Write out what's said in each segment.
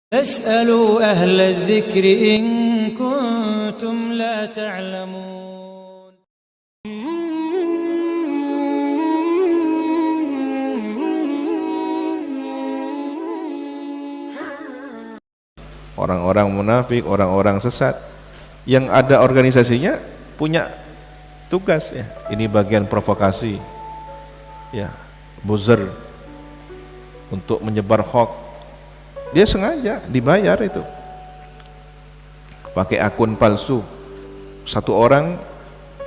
فاسألوا أهل الذكر إن كنتم لا تعلمون. Orang-orang munafik, orang-orang sesat yang ada organisasinya punya tugas ya. Ini bagian provokasi ya, buzzer untuk menyebar hoax. Dia sengaja dibayar itu, pakai akun palsu. Satu orang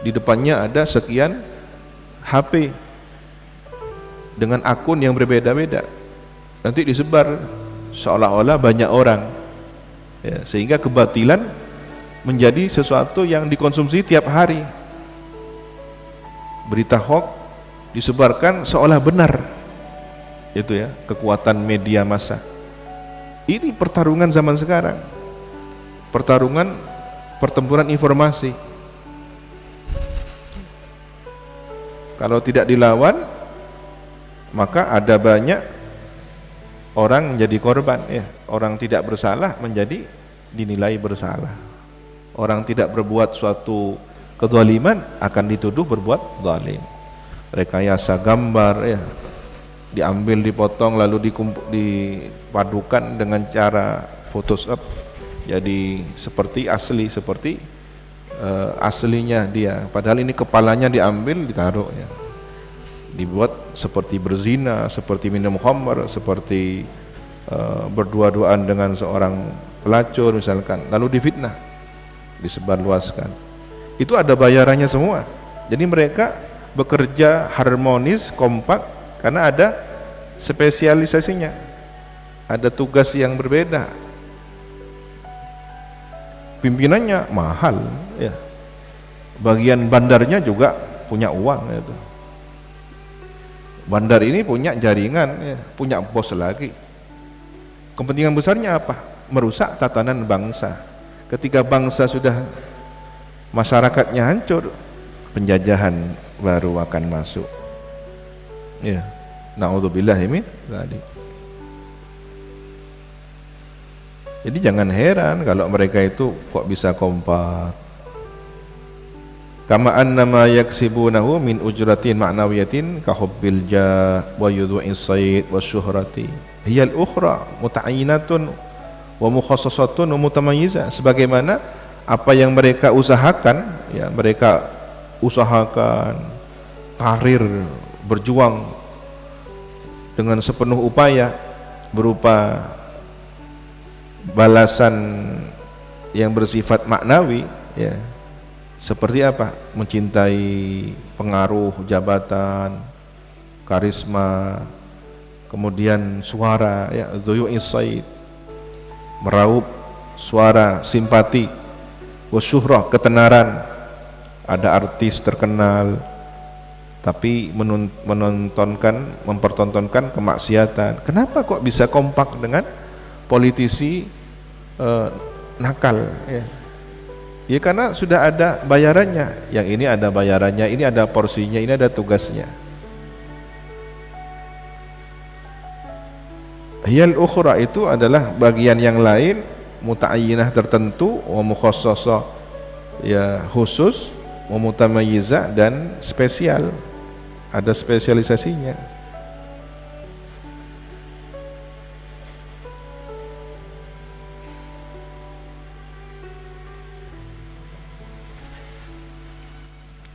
di depannya ada sekian HP dengan akun yang berbeda-beda, nanti disebar seolah-olah banyak orang ya, sehingga kebatilan menjadi sesuatu yang dikonsumsi tiap hari. Berita hoax disebarkan seolah benar, itu ya, kekuatan media massa. Ini pertarungan zaman sekarang, pertempuran informasi. Kalau tidak dilawan, maka ada banyak orang menjadi korban ya. Orang tidak bersalah menjadi dinilai bersalah. Orang tidak berbuat suatu kezaliman akan dituduh berbuat zalim. Rekayasa gambar ya, diambil, dipotong, lalu dipadukan dengan cara Photoshop jadi seperti asli, seperti aslinya dia, padahal ini kepalanya diambil, ditaruh ya, dibuat seperti berzina, seperti minum khamr, seperti berdua-duaan dengan seorang pelacur misalkan, lalu difitnah, disebarluaskan. Itu ada bayarannya semua. Jadi mereka bekerja harmonis, kompak, karena ada spesialisasinya, ada tugas yang berbeda. Pimpinannya mahal ya, bagian bandarnya juga punya uang itu. Bandar ini punya jaringan ya, punya bos lagi. Kepentingan besarnya apa? Merusak tatanan bangsa. Ketika bangsa sudah, masyarakatnya hancur, penjajahan baru akan masuk ya. Na'udzubillahi min dzalik. Jadi jangan heran kalau mereka itu kok bisa kompak. Kama annama yaksibunahu min ujratin ma'nawiyatin ka hubbil jah wa yudhu'is sayd wa syuhrati hiyal ukhra muta'ayyinatun wa mukhassasatun wa mutamayyizah. Sebagaimana apa yang mereka usahakan ya, mereka usahakan karir, berjuang dengan sepenuh upaya, berupa balasan yang bersifat maknawi ya, seperti apa? Mencintai pengaruh, jabatan, karisma, kemudian suara ya, dhuyu'is sayd, meraup suara, simpati, wasyuhrah, ketenaran. Ada artis terkenal tapi mempertontonkan kemaksiatan. Kenapa kok bisa kompak dengan politisi nakal ya? Ya karena sudah ada bayarannya. Yang ini ada bayarannya, ini ada porsinya, ini ada tugasnya. Hiyal ukhra itu adalah bagian yang lain, muta'ayyinah tertentu, wa mukhassasah ya khusus, wa mutamayyizah dan spesial. Ada spesialisasinya.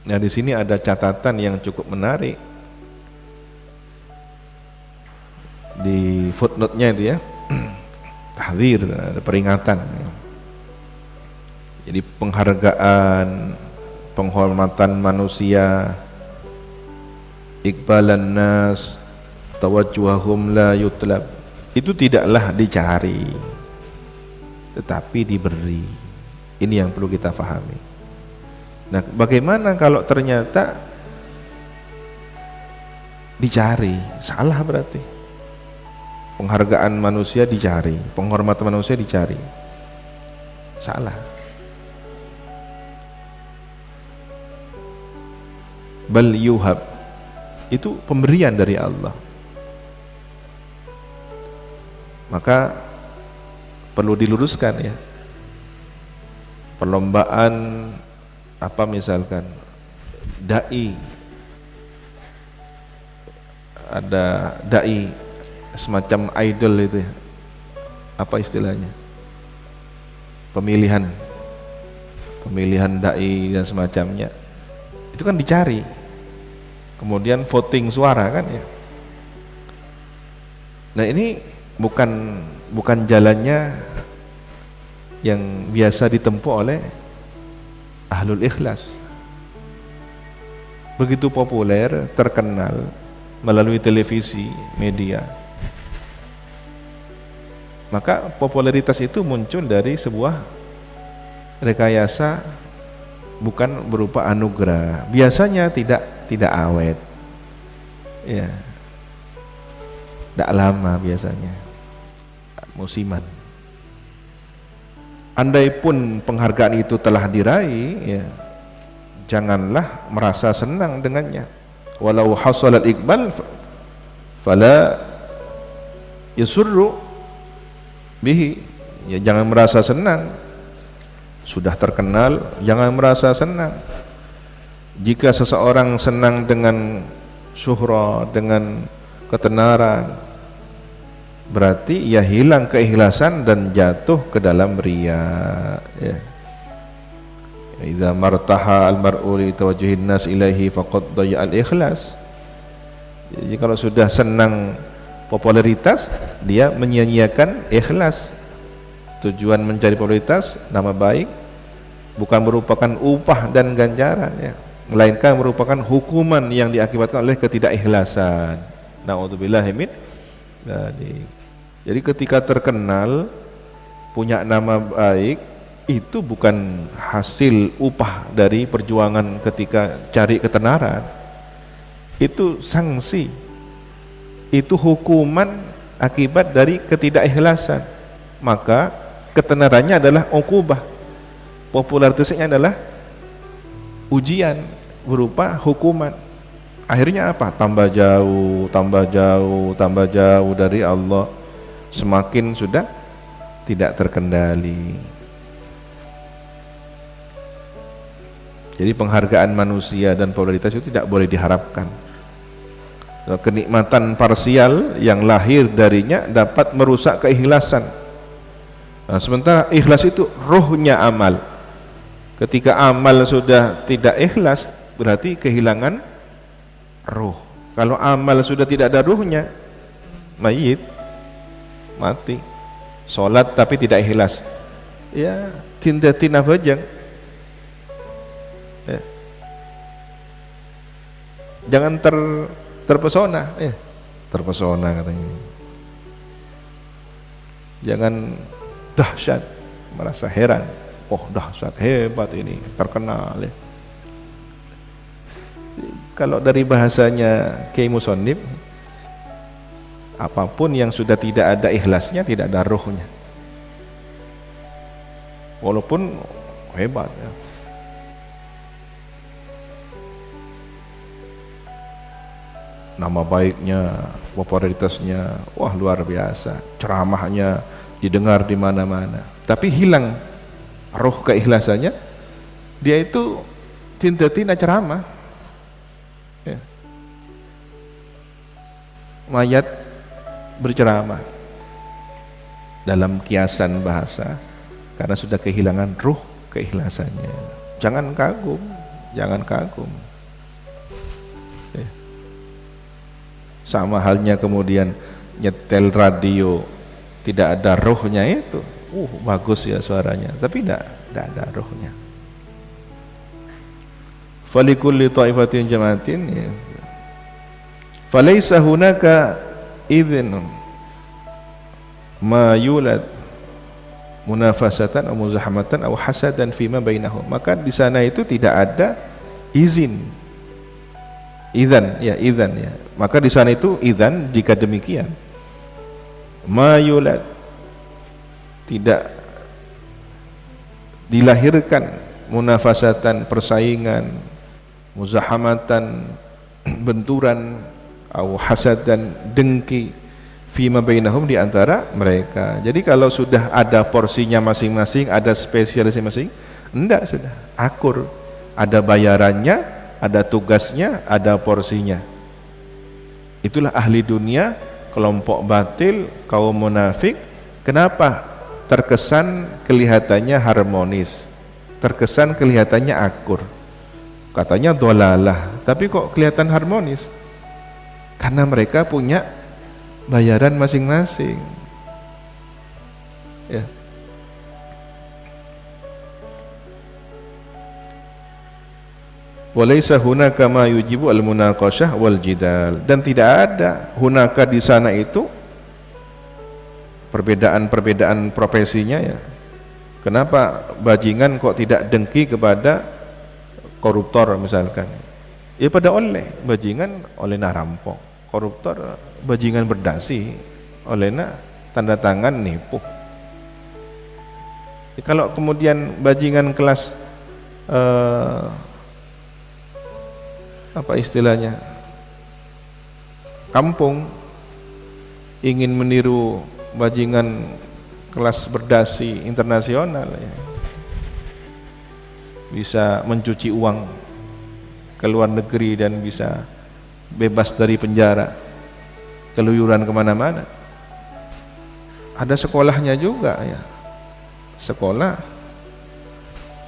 Nah, di sini ada catatan yang cukup menarik di footnote-nya itu ya. Tahdzir, ada peringatan. Jadi penghargaan, penghormatan manusia, iqbalan nas, tawajjuhum la yutlab, itu tidaklah dicari tetapi diberi. Ini yang perlu kita pahami. Nah, bagaimana kalau ternyata dicari? Salah berarti. Penghargaan manusia dicari, penghormatan manusia dicari. Salah. Bal yuhab, itu pemberian dari Allah. Maka perlu diluruskan ya. Perlombaan apa misalkan dai, ada dai semacam idol itu ya. Apa istilahnya? Pemilihan dai dan semacamnya. Itu kan dicari. Kemudian voting suara kan ya. Nah, ini bukan jalannya yang biasa ditempuh oleh ahlul ikhlas. Begitu populer, terkenal melalui televisi, media. Maka popularitas itu muncul dari sebuah rekayasa, bukan berupa anugerah. Biasanya tidak awet. Ya. Tidak lama biasanya. Musiman. Andai pun penghargaan itu telah diraih, ya, janganlah merasa senang dengannya. Walau hasalal iqbal fala yasurru bihi. Ya, jangan merasa senang. Sudah terkenal, jangan merasa senang. Jika seseorang senang dengan syuhra, dengan ketenaran, berarti ia hilang keikhlasan dan jatuh ke dalam riya. Ya. Idza martaha al-mar'u li tawajjuhin nas ilaihi faqad dayya al-ikhlas. Jadi kalau sudah senang popularitas, dia menyia-nyiakan ikhlas. Tujuan mencari popularitas, nama baik, bukan merupakan upah dan ganjaran ya, melainkan merupakan hukuman yang diakibatkan oleh ketidakikhlasan. Na'udzubillahi min dzalik. Jadi ketika terkenal, punya nama baik, itu bukan hasil upah dari perjuangan ketika cari ketenaran. Itu sanksi. Itu hukuman akibat dari ketidakikhlasan. Maka ketenarannya adalah uqubah. Popularitasnya adalah ujian berupa hukuman. Akhirnya apa? Tambah jauh dari Allah. Semakin sudah tidak terkendali. Jadi penghargaan manusia dan popularitas itu tidak boleh diharapkan. Kenikmatan parsial yang lahir darinya dapat merusak keikhlasan. Nah, sementara ikhlas itu ruhnya amal. Ketika amal sudah tidak ikhlas, berarti kehilangan ruh. Kalau amal sudah tidak ada ruhnya, mayit, mati. Sholat tapi tidak ikhlas, ya tindatin abajang. Ya. Jangan terpesona, ya. Terpesona katanya. Jangan dahsyat, merasa heran. Oh dahsyat, hebat ini, terkenal ya. Kalau dari bahasanya Kiai Musonib, apapun yang sudah tidak ada ikhlasnya, tidak ada ruhnya, walaupun hebat ya. Nama baiknya, popularitasnya, wah luar biasa, ceramahnya didengar di mana-mana, tapi hilang ruh keikhlasannya, dia itu tindatin ceramah ya. Mayat berceramah dalam kiasan bahasa karena sudah kehilangan ruh keikhlasannya. Jangan kagum ya. Sama halnya kemudian nyetel radio, tidak ada ruhnya itu. Bagus ya suaranya, tapi tidak ada ruhnya. Falikulli ta'ifatin jama'atin ya. Falaysa hunaka idzinun ma yulad munafasatan aw muzahamatan aw hasadan fima bainahum. Maka di sana itu tidak ada izin. Idzan ya. Maka di sana itu idzan jika demikian. Ma yulad, tidak dilahirkan munafasatan, persaingan, muzahamatan, benturan, atau hasadan, dengki, fima bainahum, di antara mereka. Jadi kalau sudah ada porsinya masing-masing, ada spesialisasi masing, enggak, sudah akur, ada bayarannya, ada tugasnya, ada porsinya. Itulah ahli dunia, kelompok batil, kaum munafik. Kenapa terkesan kelihatannya harmonis, terkesan kelihatannya akur, katanya dolalah, tapi kok kelihatan harmonis? Karena mereka punya bayaran masing-masing, ya. Walaysa hunaka ma yujibu al-munaqashah wal jidal, dan tidak ada hunaka di sana itu perbedaan-perbedaan profesinya, ya. Kenapa bajingan kok tidak dengki kepada koruptor misalkan? Ya pada oleh bajingan oleh rampok, koruptor bajingan berdasi olehna tanda tangan nipu. Kalau kemudian bajingan kelas apa istilahnya, kampung ingin meniru bajingan kelas berdasi internasional, ya, bisa mencuci uang ke luar negeri dan bisa bebas dari penjara, keluyuran kemana-mana. Ada sekolahnya juga, ya, sekolah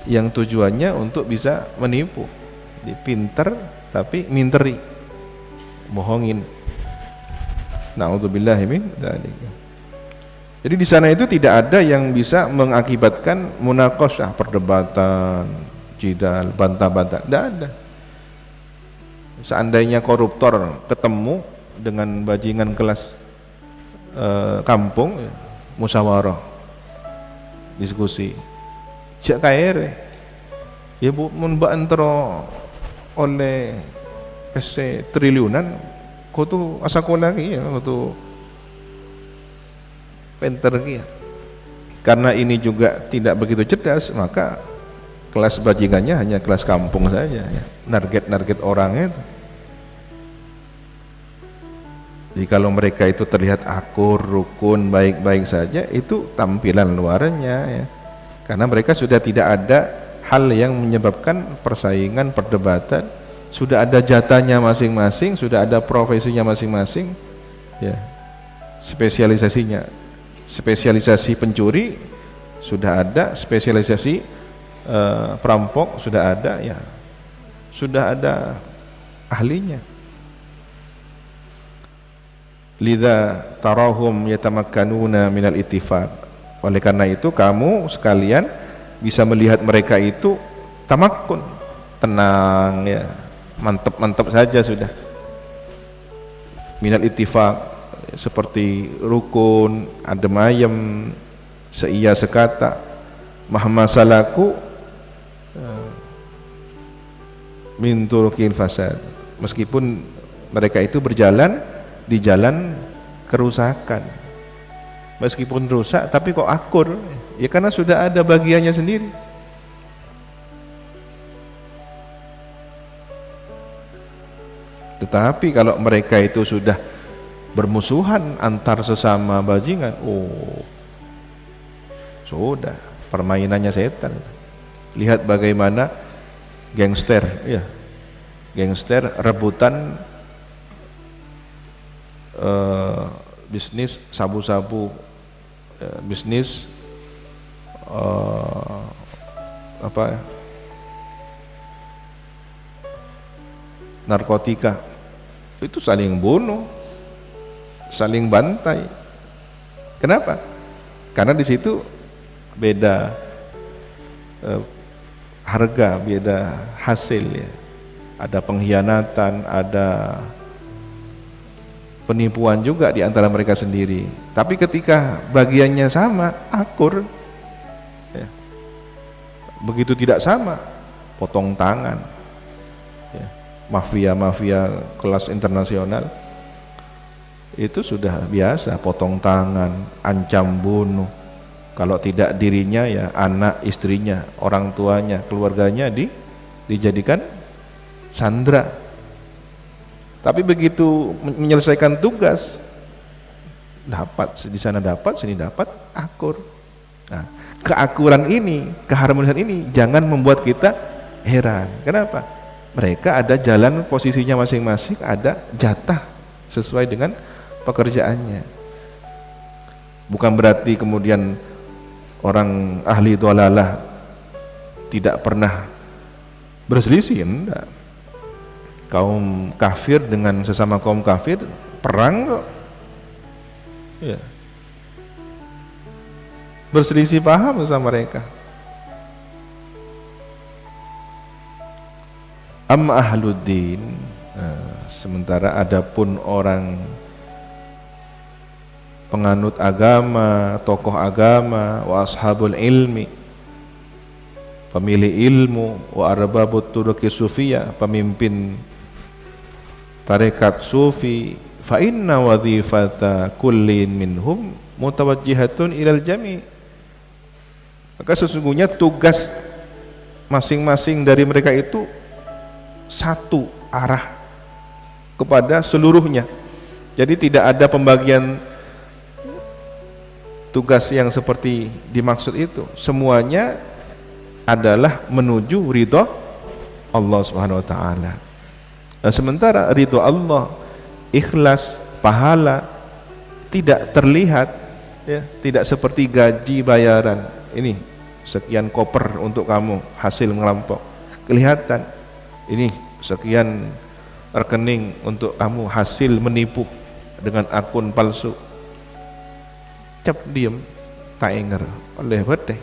yang tujuannya untuk bisa menipu, pinter tapi minteri, bohongin. Na'udzubillahi min dzalik. Jadi di sana itu tidak ada yang bisa mengakibatkan munaqashah, perdebatan, jidal, bantah-bantah, tidak ada. Seandainya koruptor ketemu dengan bajingan kelas kampung, musyawarah, diskusi, cek kaire, ya bu, mun mbak antara oleh PC triliunan, kau tu asako lagi, ya, kau tu penter ya. Karena ini juga tidak begitu cerdas, maka kelas bajingannya hanya kelas kampung saja, ya. Narget orangnya itu. Jadi kalau mereka itu terlihat akur, rukun, baik-baik saja, itu tampilan luarnya, ya. Karena mereka sudah tidak ada hal yang menyebabkan persaingan, perdebatan, sudah ada jatahnya masing-masing, sudah ada profesinya masing-masing, ya. Spesialisasinya, spesialisasi pencuri sudah ada, spesialisasi perampok sudah ada, ya, sudah ada ahlinya. Lidza tarahum yatamakkanuna minal ittifaq. Oleh karena itu kamu sekalian bisa melihat mereka itu tamakkun, tenang, ya, mantap-mantap saja sudah. Minal ittifaq, seperti rukun, adem ayem, seia sekata, mahmasalaku min turuqil fasad. Meskipun mereka itu berjalan di jalan kerusakan, meskipun rusak tapi kok akur, ya karena sudah ada bagiannya sendiri. Tetapi kalau mereka itu sudah bermusuhan antar sesama bajingan, oh sudah permainannya setan. Lihat bagaimana gangster, ya, gangster rebutan bisnis sabu-sabu, bisnis apa, narkotika, itu saling bunuh, saling bantai. Kenapa? Karena di situ beda harga, beda hasil, ya. Ada pengkhianatan, ada penipuan juga di antara mereka sendiri. Tapi ketika bagiannya sama, akur, ya. Begitu tidak sama, potong tangan, ya. Mafia kelas internasional itu sudah biasa, potong tangan, ancam bunuh. Kalau tidak dirinya, ya anak, istrinya, orang tuanya, keluarganya dijadikan sandra. Tapi begitu menyelesaikan tugas, dapat, di sana dapat, sini dapat, akur. Nah, keakuran ini, keharmonisan ini jangan membuat kita heran. Kenapa? Mereka ada jalan posisinya masing-masing, ada jatah sesuai dengan pekerjaannya. Bukan berarti kemudian orang ahli dhalalah tidak pernah berselisih, enggak. Kaum kafir dengan sesama kaum kafir perang kok. Ya. Berselisih paham sama mereka. Amma ahluddin, sementara adapun orang penganut agama, tokoh agama, wa ashabul ilmi, pemilik ilmu, wa arbabut turuqi sufiyah, pemimpin tarekat sufi, fa inna wadhifata kullin minhum mutawajjihatun ilal jami'. Maka sesungguhnya tugas masing-masing dari mereka itu satu arah kepada seluruhnya. Jadi tidak ada pembagian tugas yang seperti dimaksud itu. Semuanya adalah menuju ridha Allah Subhanahu wa taala. Nah, sementara ridha Allah, ikhlas, pahala tidak terlihat, ya, tidak seperti gaji bayaran. Ini sekian koper untuk kamu hasil ngelampau, kelihatan. Ini sekian rekening untuk kamu hasil menipu dengan akun palsu. Cap diem, tak enger oleh bedeh.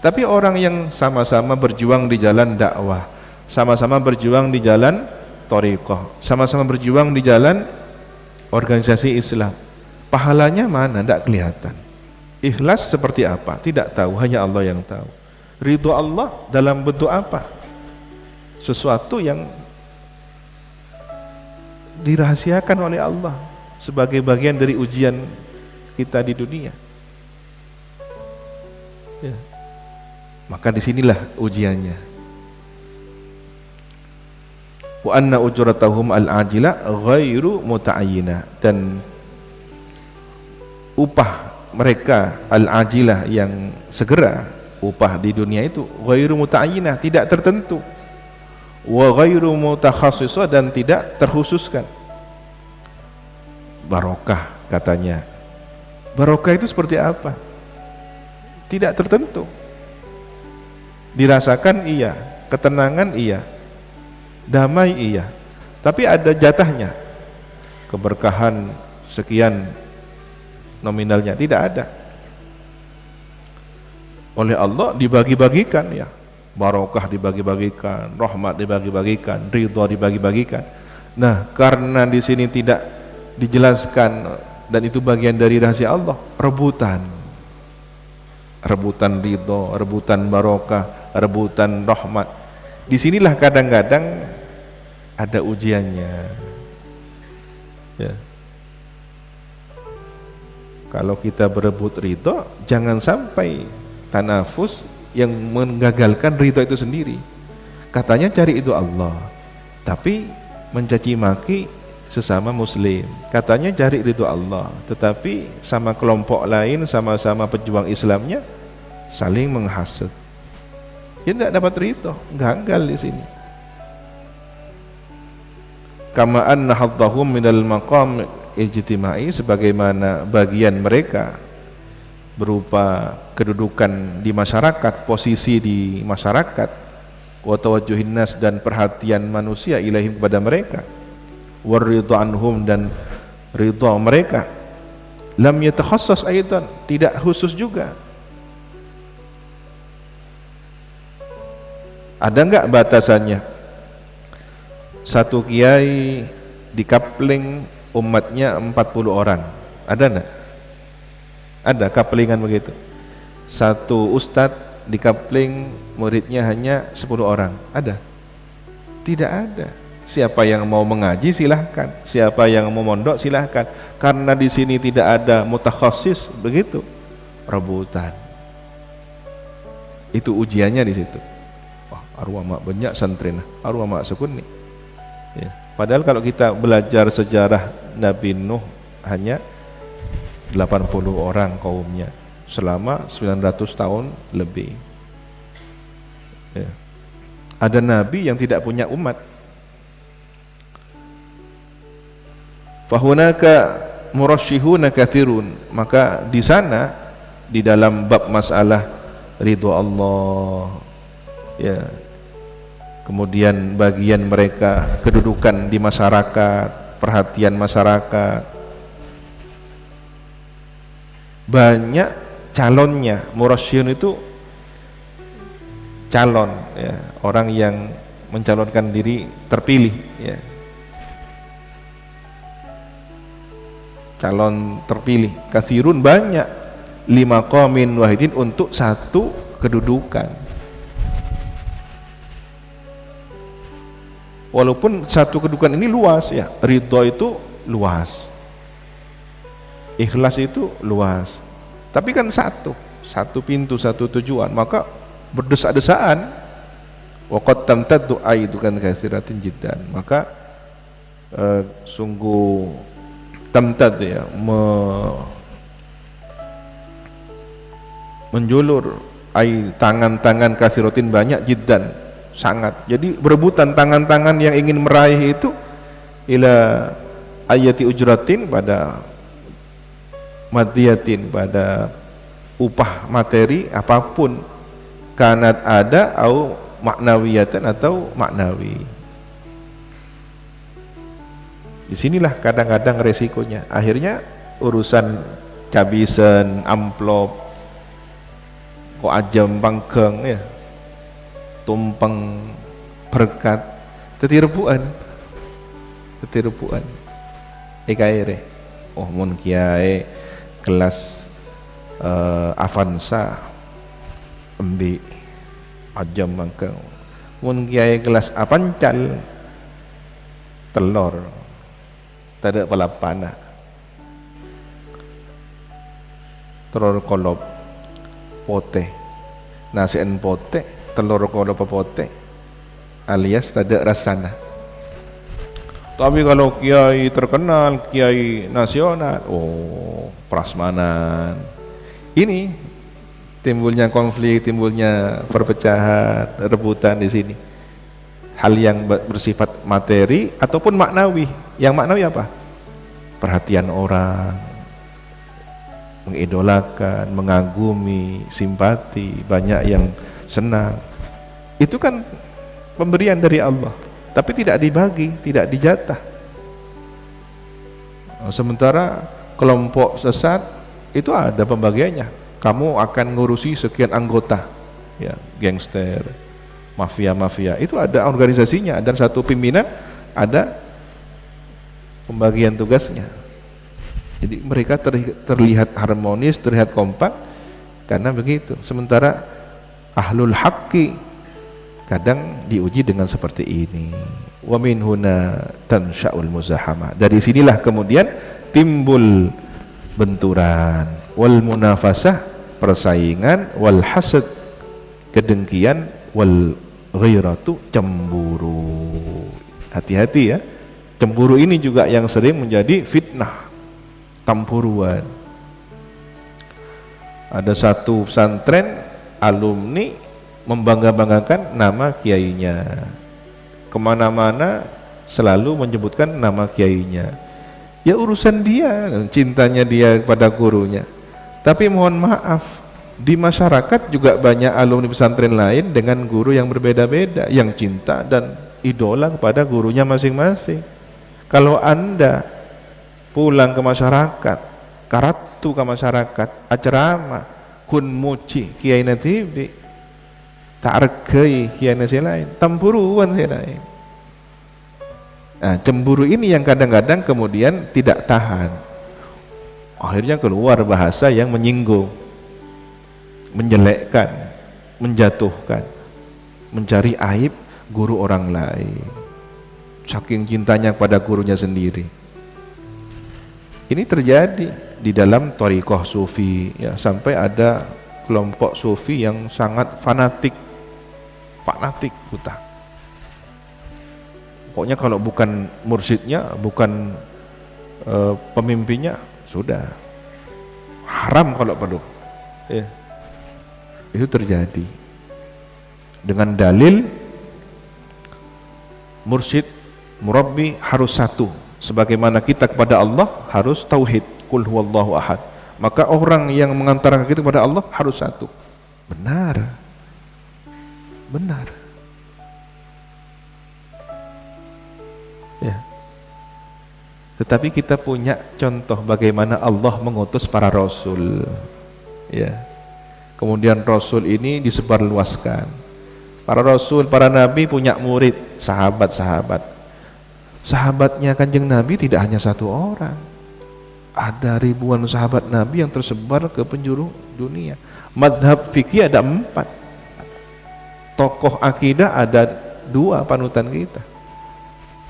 Tapi orang yang sama-sama berjuang di jalan dakwah, sama-sama berjuang di jalan thariqah, sama-sama berjuang di jalan organisasi Islam, pahalanya mana? Tidak kelihatan. Ikhlas seperti apa? Tidak tahu, hanya Allah yang tahu. Ridho Allah dalam bentuk apa? Sesuatu yang dirahasiakan oleh Allah sebagai bagian dari ujian kita di dunia. Ya. Maka disinilah ujiannya. Wa anna ujratahum al-ajila ghairu muta'ayyina, dan upah mereka al-ajilah yang segera, upah di dunia itu ghairu muta'ayyinah, tidak tertentu, wa ghairu mutakhassisah, dan tidak terkhususkan. Barokah katanya. Barokah itu seperti apa? Tidak tertentu. Dirasakan iya, ketenangan iya, damai iya, tapi ada jatahnya. Keberkahan sekian nominalnya tidak ada. Oleh Allah dibagi-bagikan, ya, barokah dibagi-bagikan, rahmat dibagi-bagikan, ridha dibagi-bagikan. Nah, karena di sini tidak dijelaskan dan itu bagian dari rahasia Allah, rebutan ridha, rebutan barokah, rebutan rahmat. Disinilah kadang-kadang ada ujiannya, ya. Kalau kita berebut ridho, jangan sampai tanafus yang menggagalkan ridho itu sendiri. Katanya cari itu Allah, tapi mencaci maki sesama muslim. Katanya cari ridho Allah, tetapi sama kelompok lain, sama-sama pejuang Islamnya saling menghasut. Dia tidak dapat ridho, gagal di sini. Kama anna haddahum minal maqam ijtimai, sebagaimana bagian mereka berupa kedudukan di masyarakat, posisi di masyarakat, wa tawajjuhin nas, dan perhatian manusia ilaihim kepada mereka, war ridha anhum, dan ridha mereka, lam yatakhassas aidan, tidak khusus juga. Ada enggak batasannya? Satu kiai dikapling umatnya 40 orang, ada enggak? Ada kaplingan begitu. Satu ustadz dikapling muridnya hanya 10 orang, ada? Tidak ada. Siapa yang mau mengaji silahkan, siapa yang mau mondok silahkan, karena di sini tidak ada mutakhassis, begitu, rebutan. Itu ujiannya di situ. Wah, arwah mak banyak santri, arwah mak sekuni. Ya. Padahal kalau kita belajar sejarah Nabi Nuh, hanya 80 orang kaumnya selama 900 tahun lebih. Ya. Ada nabi yang tidak punya umat. Fahunaka murasyihuna katsirun, maka di sana di dalam bab masalah ridho Allah, ya, kemudian bagian mereka, kedudukan di masyarakat, perhatian masyarakat, banyak calonnya. Murasyihun itu calon, ya, orang yang mencalonkan diri terpilih, ya, calon terpilih. Katsirun, banyak, lima qaumin wahidin, untuk satu kedudukan. Walaupun satu kedudukan ini luas, ya, ridho itu luas, ikhlas itu luas, tapi kan satu pintu, satu tujuan, maka berdesak-desaan. Waqad tamtaddu aidukan katsiratin jiddan, maka sungguh tamtad, ya, menjulur tangan-tangan katsiratin, banyak, jiddan, sangat. Jadi berebutan tangan-tangan yang ingin meraih itu ila ayati ujratin, pada madiyatin, pada upah materi apapun, kanat ada, au maknawiyatan, atau maknawi. Disinilah kadang-kadang resikonya. Akhirnya urusan cabisen, amplop, kok ajam pangkeng, ya, tumpeng berkat, tetirbuan. Ikaire, oh mun kiai kelas Avanza embi ajam pangkeng, mun kiai kelas Apancal telur tada palapana, telur kolop pote, nasian pote, telur kolop pote, alias tada rasana. Tapi kalau kiai terkenal, kiai nasional, oh, prasmanan. Ini timbulnya konflik, timbulnya perpecahan, rebutan di sini. Hal yang bersifat materi ataupun maknawi. Yang maknawi apa? Perhatian orang, mengidolakan, mengagumi, simpati, banyak yang senang. Itu kan pemberian dari Allah, tapi tidak dibagi, tidak dijatah. Sementara kelompok sesat itu ada pembagiannya. Kamu akan ngurusi sekian anggota, ya, gangster, mafia, itu ada organisasinya, dan satu pimpinan, ada pembagian tugasnya. Jadi mereka terlihat harmonis, terlihat kompak karena begitu. Sementara ahlul haqqi kadang diuji dengan seperti ini. Wa min huna tansha'ul muzahama. Dari sinilah kemudian timbul benturan, wal munafasah, persaingan, wal hasad, kedengkian, wal ghairatu, cemburu. Hati-hati, ya. Cemburu ini juga yang sering menjadi fitnah, tampuruan. Ada satu pesantren, alumni membangga-banggakan nama kiainya, kemana-mana selalu menyebutkan nama kiainya. Ya urusan dia, cintanya dia pada gurunya. Tapi mohon maaf, di masyarakat juga banyak alumni pesantren lain dengan guru yang berbeda-beda, yang cinta dan idola kepada gurunya masing-masing. Kalau Anda pulang ke masyarakat, karatu ke masyarakat, acerama, kun muci kiai natibi, tak hargai kiai nasi lain, tempuruan si lain. Nah, cemburu ini yang kadang-kadang kemudian tidak tahan, akhirnya keluar bahasa yang menyinggung, menjelekkan, menjatuhkan, mencari aib guru orang lain, saking cintanya pada gurunya sendiri. Ini terjadi di dalam thariqah sufi, ya, sampai ada kelompok sufi yang sangat fanatik buta. Pokoknya kalau bukan mursyidnya, bukan pemimpinnya, sudah haram kalau perlu. Ya. Itu terjadi dengan dalil mursyid, murabbi harus satu, sebagaimana kita kepada Allah harus tauhid, qul huwallahu ahad, maka orang yang mengantarkan kita kepada Allah harus satu. Benar, benar. Ya. Tetapi kita punya contoh bagaimana Allah mengutus para rasul. Ya. Kemudian rasul ini disebarluaskan. Para rasul, para nabi punya murid, sahabat-sahabat. Sahabatnya Kanjeng Nabi tidak hanya satu orang. Ada ribuan sahabat Nabi yang tersebar ke penjuru dunia. Madhab fikih ada 4. Tokoh akidah ada 2 panutan kita.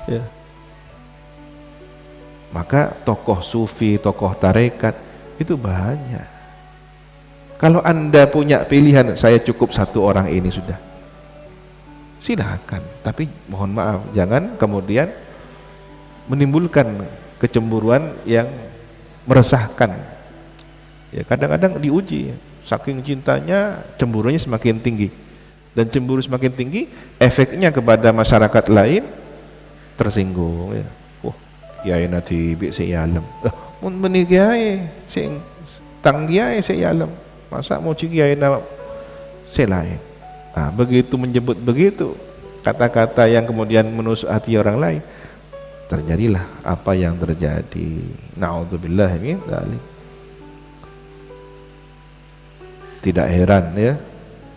Ya. Maka tokoh sufi, tokoh tarekat itu banyak. Kalau Anda punya pilihan, saya cukup satu orang ini sudah, silakan. Tapi mohon maaf, jangan kemudian menimbulkan kecemburuan yang meresahkan. Ya, kadang-kadang diuji, saking cintanya cemburunya semakin tinggi, dan cemburu semakin tinggi efeknya kepada masyarakat lain tersinggung. Ya. Kiai nanti bik saya alam. Mun beni kiai sing tang kiai saya alam. Masa mau kiai na saya lain. Nah, begitu menyebut begitu kata-kata yang kemudian menusuk hati orang lain, terjadilah apa yang terjadi. Na'udzubillah min dzalik. Tidak heran ya,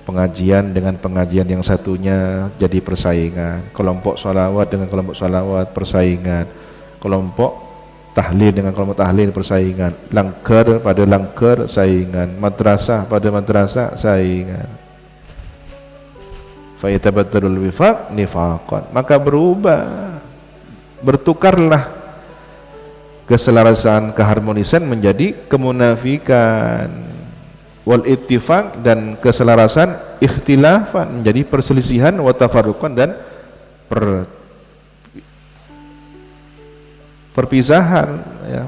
pengajian dengan pengajian yang satunya jadi persaingan. Kelompok sholawat dengan kelompok sholawat persaingan. Kelompok tahlil dengan kelompok tahlil persaingan, langkar pada langkar saingan, madrasah pada madrasah saingan. Fa yatabaddalul wifaq nifaqan, maka bertukarlah keselarasan, keharmonisan menjadi kemunafikan. Wal ittifaq, dan keselarasan ikhtilafan menjadi perselisihan, wa tafarruqan, dan perpisahan, ya,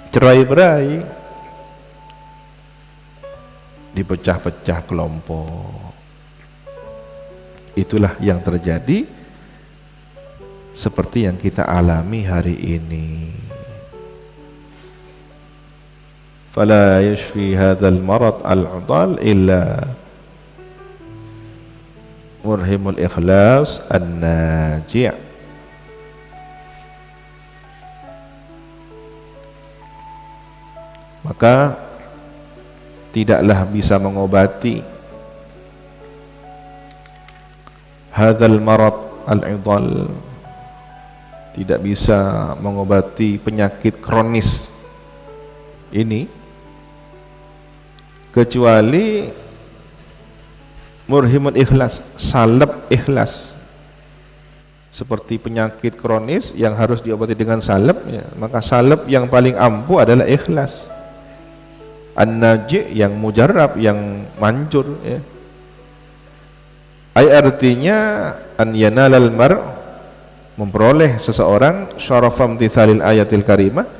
cerai-berai, dipecah-pecah kelompok. Itulah yang terjadi seperti yang kita alami hari ini. Fala yashfi hadzal marad al-'udal illa murhimul ikhlas an-naji'. Maka tidaklah bisa mengobati hadzal marad al-'idal, tidak bisa mengobati penyakit kronis ini kecuali murhimul ikhlas, salep ikhlas. Seperti penyakit kronis yang harus diobati dengan salep, ya, maka salep yang paling ampuh adalah ikhlas. An-naji' yang mujarrab, yang manjur, ya. Artinya an yanalal mar, memperoleh seseorang syarafam tithalil ayatil karimah,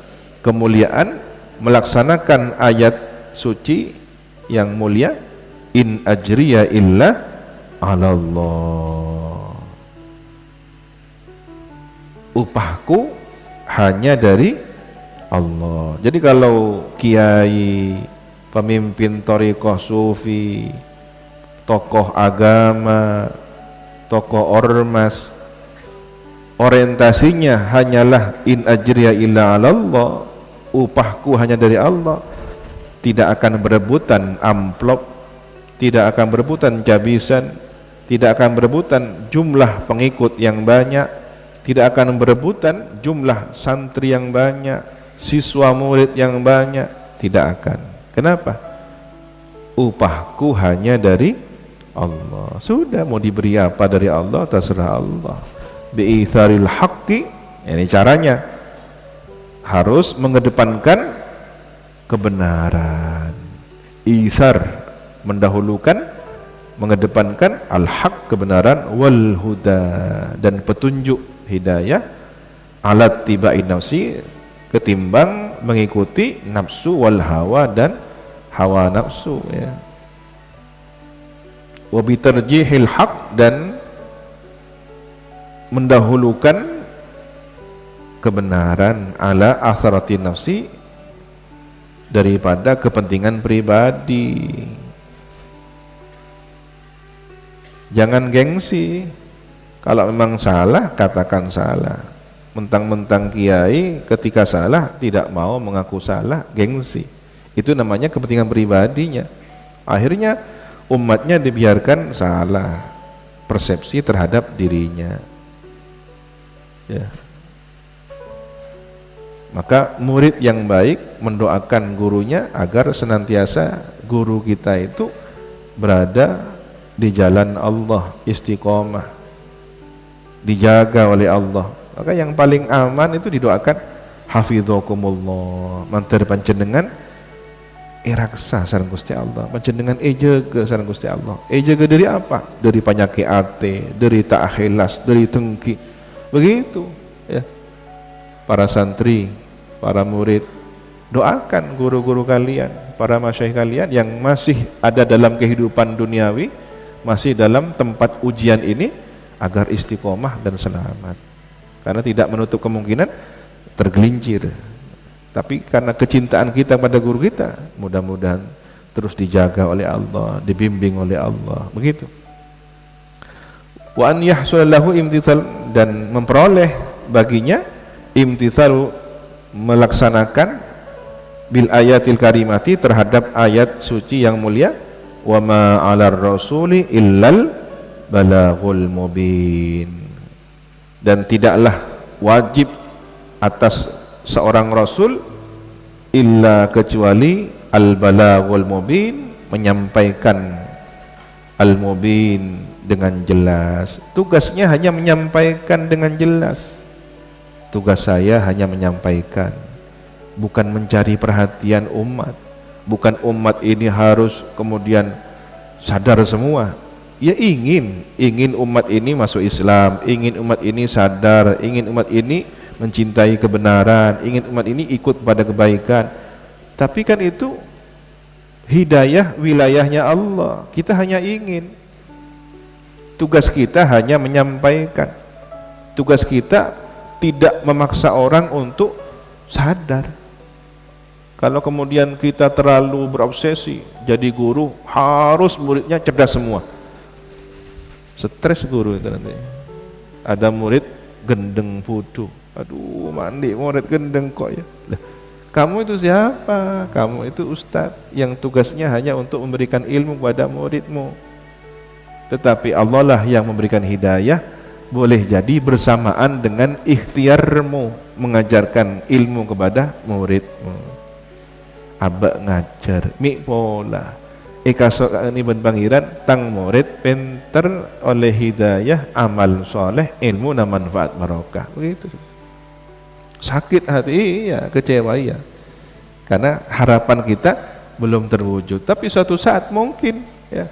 kemuliaan melaksanakan ayat suci yang mulia, in ajriya illa 'ala Allah, upahku hanya dari Allah. Jadi kalau kiai, pemimpin thariqah sufi, tokoh agama, tokoh ormas, orientasinya hanyalah in ajriya illa 'ala Allah, upahku hanya dari Allah, tidak akan berebutan amplop, tidak akan berebutan cabisan, tidak akan berebutan jumlah pengikut yang banyak, tidak akan berebutan jumlah santri yang banyak, siswa murid yang banyak, tidak akan. Kenapa? Upahku hanya dari Allah. Sudah, mau diberi apa dari Allah terserah Allah. Bi'itharil haqqi, ini caranya, harus mengedepankan kebenaran. Ithar, mendahulukan, mengedepankan al-haq, kebenaran, wal huda, dan petunjuk hidayah, alat tiba'i nafsi, ketimbang mengikuti nafsu wal hawa dan hawa nafsu, ya. Wa bitarjihil haq, dan mendahulukan kebenaran ala atharati nafsi daripada kepentingan pribadi. Jangan gengsi. Kalau memang salah, katakan salah. Mentang-mentang kiai ketika salah tidak mau mengaku salah, gengsi. Itu namanya kepentingan pribadinya. Akhirnya umatnya dibiarkan salah persepsi terhadap dirinya, ya. Maka murid yang baik mendoakan gurunya agar senantiasa guru kita itu berada di jalan Allah, istiqomah, dijaga oleh Allah. Maka yang paling aman itu didoakan hafidzakumullah, mantar panjenengan iraksa sareng Gusti Allah, panjenengan ejaga sareng Gusti Allah. Ejaga dari apa? Dari penyakit ate, dari ta'khilas, dari tengki. Begitu, ya. Para santri, para murid, doakan guru-guru kalian, para masyayikh kalian yang masih ada dalam kehidupan duniawi, masih dalam tempat ujian ini, agar istiqomah dan selamat. Karena tidak menutup kemungkinan tergelincir. Tapi karena kecintaan kita pada guru kita, mudah-mudahan terus dijaga oleh Allah, dibimbing oleh Allah. Begitu. Wa an yahsulallahu imtithal, dan memperoleh baginya imtithal, melaksanakan bil ayatil karimati, terhadap ayat suci yang mulia. Wa ma 'alar rasuli illal balaghul mubin. Dan tidaklah wajib atas seorang rasul illa kecuali al-balaghul mubin, menyampaikan al-mubin dengan jelas. Tugasnya hanya menyampaikan dengan jelas. Tugas saya hanya menyampaikan, bukan mencari perhatian umat. Bukan umat ini harus kemudian sadar semua. Ya ingin umat ini masuk Islam, ingin umat ini sadar, ingin umat ini mencintai kebenaran, ingin umat ini ikut pada kebaikan. Tapi kan itu hidayah wilayahnya Allah. Kita hanya ingin. Tugas kita hanya menyampaikan. Tugas kita tidak memaksa orang untuk sadar. Kalau kemudian kita terlalu berobsesi jadi guru, harus muridnya cerdas semua. Stres guru itu nanti. Ada murid gendeng putu. Aduh, mandi murid gendeng kok ya. Lah, kamu itu siapa? Kamu itu ustadz yang tugasnya hanya untuk memberikan ilmu kepada muridmu. Tetapi Allah lah yang memberikan hidayah, boleh jadi bersamaan dengan ikhtiarmu mengajarkan ilmu kepada muridmu. Abak ngajar, mik pola. Kasok ini pangiran tang murid pinter oleh hidayah, amal soleh, ilmu dan manfaat barokah. Begitu. Sakit hati, ya, kecewa, ya. Karena harapan kita belum terwujud. Tapi suatu saat mungkin, ya,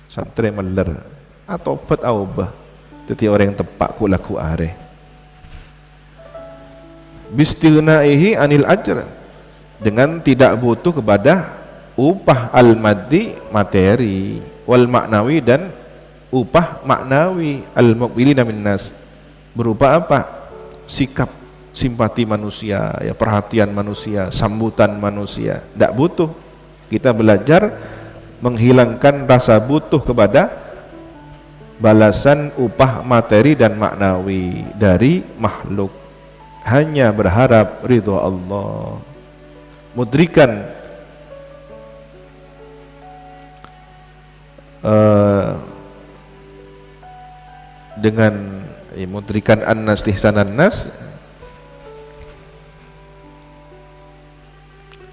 santri meler atau bet aubah. Jadi orang yang tepak kulaku are. Bistighnaihi anil ajr, dengan tidak butuh kepada upah al-maddi, materi, wal maknawi, dan upah maknawi, al-muqbilina minnas, berupa apa? Sikap simpati manusia, ya, perhatian manusia, sambutan manusia. Tidak butuh. Kita belajar menghilangkan rasa butuh kepada balasan upah materi dan maknawi dari makhluk. Hanya berharap ridho Allah, mudrikan dengan mudrikan an-nas tihsanan nas.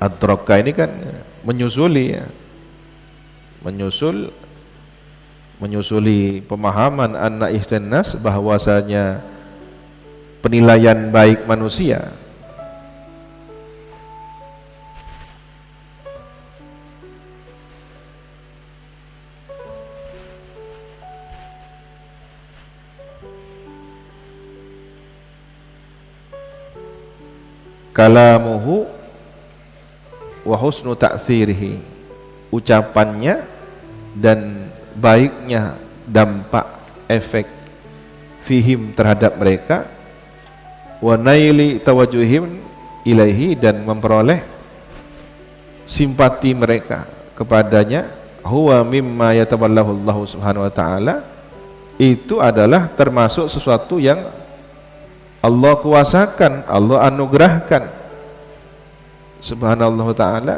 Ad-Droka ini kan menyusuli, ya, menyusuli pemahaman anna ihsan nas, bahwasanya penilaian baik manusia kalamuhu wa husnu ta'thirihi, ucapannya dan baiknya dampak efek fihim terhadap mereka, wa naili tawajuhim ilaihi, dan memperoleh simpati mereka kepadanya, huwa mimma yatawallahu Allah subhanahu wa ta'ala, itu adalah termasuk sesuatu yang Allah kuasakan, Allah anugerahkan subhanallah ta'ala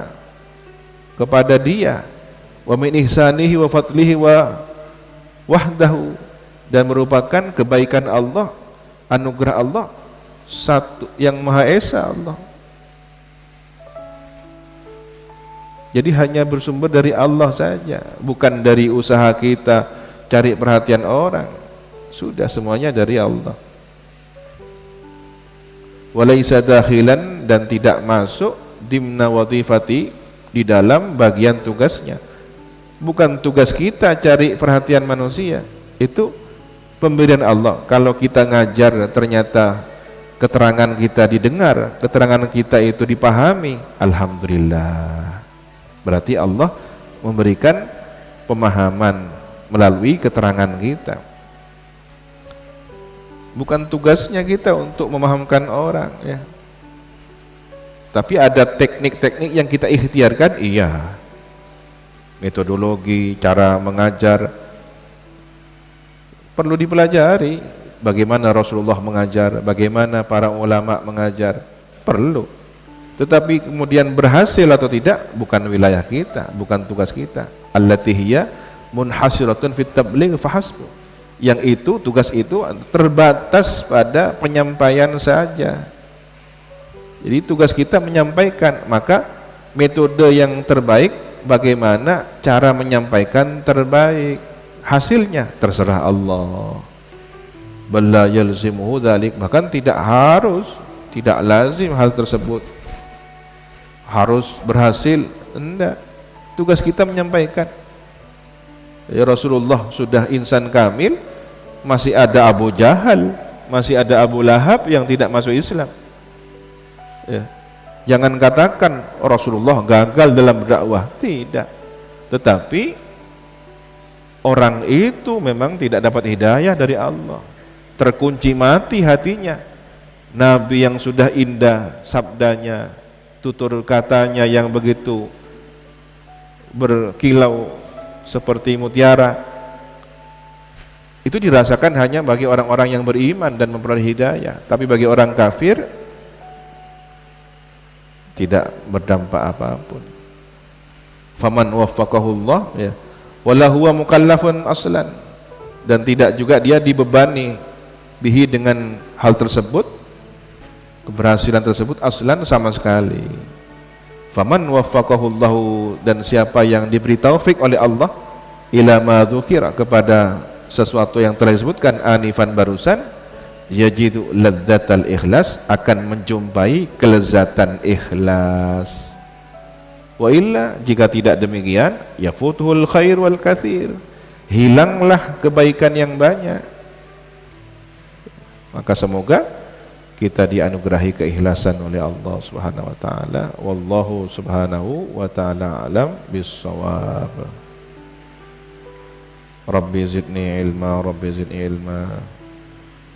kepada dia, wa min ihsanihi wa fadlihi wa wahdahu, dan merupakan kebaikan Allah, anugerah Allah, satu yang Maha Esa Allah. Jadi hanya bersumber dari Allah saja, bukan dari usaha kita cari perhatian orang. Sudah semuanya dari Allah. Walaisa dakhilan, dan tidak masuk dimna wadhifati, di dalam bagian tugasnya. Bukan tugas kita cari perhatian manusia, itu pemberian Allah. Kalau kita ngajar ternyata keterangan kita didengar, keterangan kita itu dipahami, alhamdulillah. Berarti Allah memberikan pemahaman melalui keterangan kita. Bukan tugasnya kita untuk memahamkan orang, ya. Tapi ada teknik-teknik yang kita ikhtiarkan, iya. Metodologi, cara mengajar perlu dipelajari. Bagaimana Rasulullah mengajar, bagaimana para ulama mengajar, perlu. Tetapi kemudian berhasil atau tidak bukan wilayah kita, bukan tugas kita. Allati hiya munhasiratun fit tabligh fahasbu. Yang itu, tugas itu terbatas pada penyampaian saja. Jadi tugas kita menyampaikan, maka metode yang terbaik, bagaimana cara menyampaikan terbaik, hasilnya terserah Allah. Balla yalzimuhu dzalik, bahkan tidak harus, tidak lazim hal tersebut harus berhasil, enggak. Tugas kita menyampaikan. Ya, Rasulullah sudah insan kamil, masih ada Abu Jahal, masih ada Abu Lahab yang tidak masuk Islam, ya. Jangan katakan Rasulullah gagal dalam berdakwah, tidak. Tetapi orang itu memang tidak dapat hidayah dari Allah, terkunci mati hatinya. Nabi yang sudah indah sabdanya, tutur katanya yang begitu berkilau seperti mutiara, itu dirasakan hanya bagi orang-orang yang beriman dan memperoleh hidayah. Tapi bagi orang kafir tidak berdampak apapun. Faman waffaqahullah, ya, wala huwa mukallafun aslan, dan tidak juga dia dibebani bihi dengan hal tersebut, keberhasilan tersebut, aslan sama sekali. Faman waffaqahullahu, dan siapa yang diberi taufik oleh Allah, ila ma dzukira, kepada sesuatu yang telah disebutkan anifan barusan, yajidu ladzatal ikhlas, akan menjumpai kelezatan ikhlas. Wa illa, jika tidak demikian, yafutuhul khair wal katsir, hilanglah kebaikan yang banyak. Maka semoga kita dianugerahi keikhlasan oleh Allah Subhanahu wa taala. Wallahu subhanahu wa taala alam bis-shawab. Rabbi zidni ilma, Rabbi zidni ilma.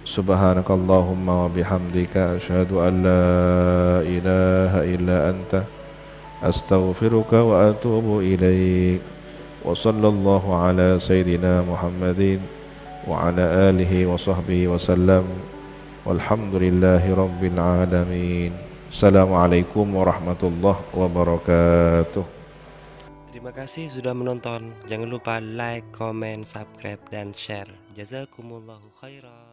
Subhanakallahumma wa bihamdika asyhadu an la ilaha illa anta astaghfiruka wa atubu ilaik. Wa sallallahu ala sayyidina Muhammadin wa ala alihi wa sahbihi wa sallam. Walhamdulillahi rabbil alamin. Assalamualaikum warahmatullahi wabarakatuh. Terima kasih sudah menonton. Jangan lupa like, comment, subscribe, dan share. Jazakumullahu khairan.